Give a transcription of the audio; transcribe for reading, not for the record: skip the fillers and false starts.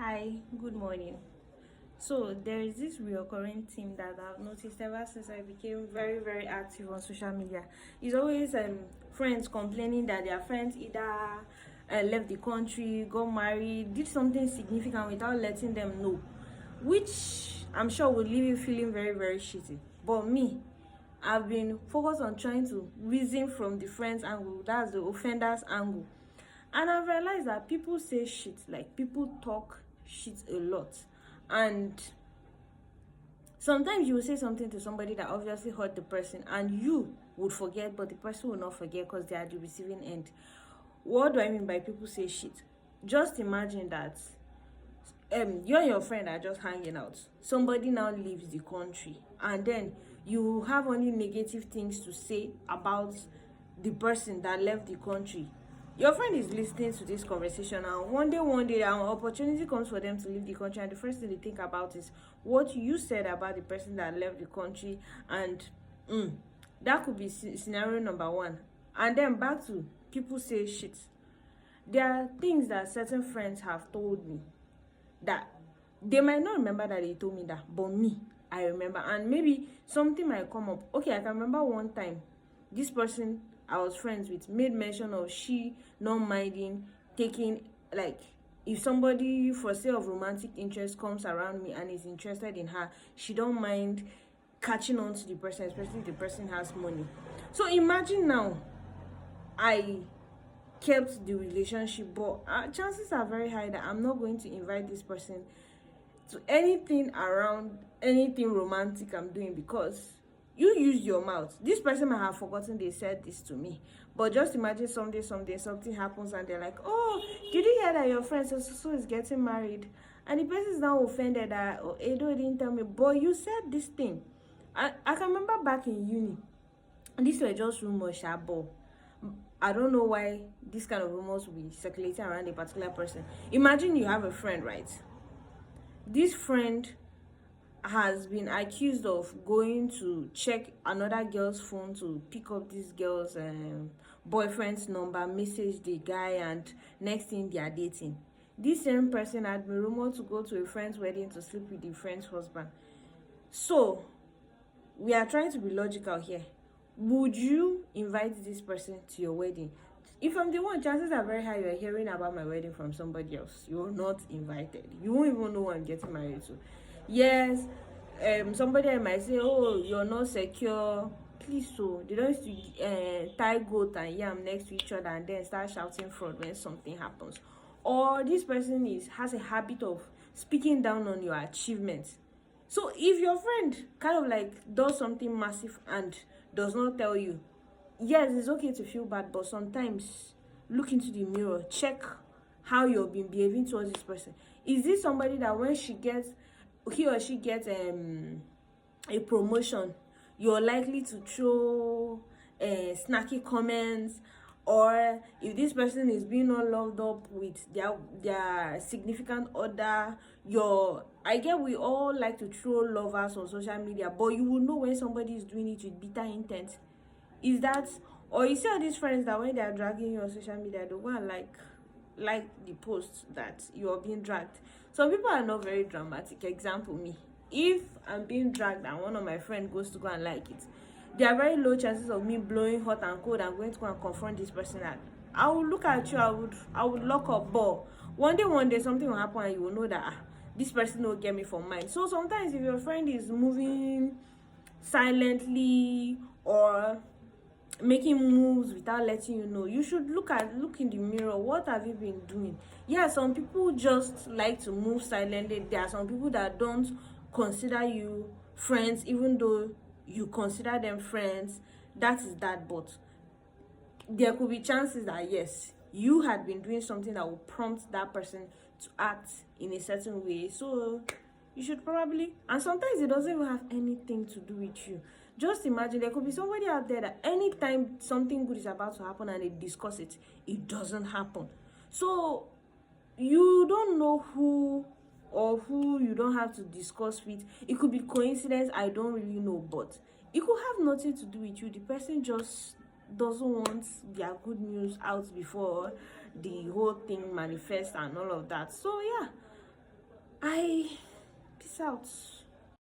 Hi, good morning. So there is this recurring theme that I've noticed ever since I became very active on social media. It's always friends complaining that their friends either left the country, got married, did something significant without letting them know, which I'm sure will leave you feeling very shitty. But me, I've been focused on trying to reason from the friends angle, that's the offenders angle. And I've realized that people say shit, like people talk shit a lot. And sometimes you will say something to somebody that obviously hurt the person, and you would forget, but the person will not forget because they are the receiving end. What do I mean by people say shit? Just imagine that you and your friend are just hanging out. Somebody now leaves the country, and then you have only negative things to say about the person that left the country. Your friend is listening to this conversation, and one day an opportunity comes for them to leave the country, and the first thing they think about is what you said about the person that left the country. And that could be scenario number one. And then back to people say shit. There are things that certain friends have told me that they might not remember that they told me that, but me, I remember. And maybe something might come up. Okay, I can remember one time this person I was friends with made mention of she not minding taking, like, if somebody for sale of romantic interest comes around me and is interested in her, she don't mind catching on to the person, especially if the person has money. So imagine now I kept the relationship, but chances are very high that I'm not going to invite this person to anything around anything romantic I'm doing, because you use your mouth. This person might have forgotten they said this to me, but just imagine someday something happens and they're like, oh, did you hear that your friend so is getting married? And the person is now offended that, oh, Edo didn't tell me, but you said this thing. I can remember back in uni, and these were just rumors, but I don't know why this kind of rumors will be circulating around a particular person. Imagine you have a friend, right? This friend has been accused of going to check another girl's phone to pick up this girl's boyfriend's number, message the guy, and next thing they are dating. This same person had been rumored to go to a friend's wedding to sleep with the friend's husband. So we are trying to be logical here. Would you invite this person to your wedding? If I'm the one, chances are very high you're hearing about my wedding from somebody else. You're not invited. You won't even know who I'm getting married to. Yes, somebody might say, oh, you're not secure. Please, so they don't used to tie goat and yam next to each other and then start shouting fraud when something happens. Or this person has a habit of speaking down on your achievements. So if your friend kind of like does something massive and does not tell you, yes, it's okay to feel bad, but sometimes look into the mirror, check how you've been behaving towards this person. Is this somebody that when he or she gets a promotion, you're likely to throw snacky comments? Or if this person is being all loved up with their significant other, I get we all like to throw lovers on social media, but you will know when somebody is doing it with bitter intent. Is that, or you see all these friends that when they are dragging you on social media, they go and like the post that you are being dragged. Some people are not very dramatic. Example, me, if I'm being dragged and one of my friends goes to go and like it, there are very low chances of me blowing hot and cold and going to go and confront this person. That I will look at you, I would lock up. But one day something will happen and you will know that this person will get me from mine. So sometimes if your friend is moving silently or making moves without letting you know, you should look in the mirror. What have you been doing? Yeah, some people just like to move silently. There are some people that don't consider you friends even though you consider them friends. That is that. But there could be chances that yes, you had been doing something that will prompt that person to act in a certain way. So you should probably, and sometimes it doesn't even have anything to do with you. Just imagine there could be somebody out there that anytime something good is about to happen and they discuss it, it doesn't happen. So you don't know who or who you don't have to discuss with. It could be coincidence, I don't really know, but it could have nothing to do with you. The person just doesn't want their good news out before the whole thing manifests and all of that. So yeah, I peace out.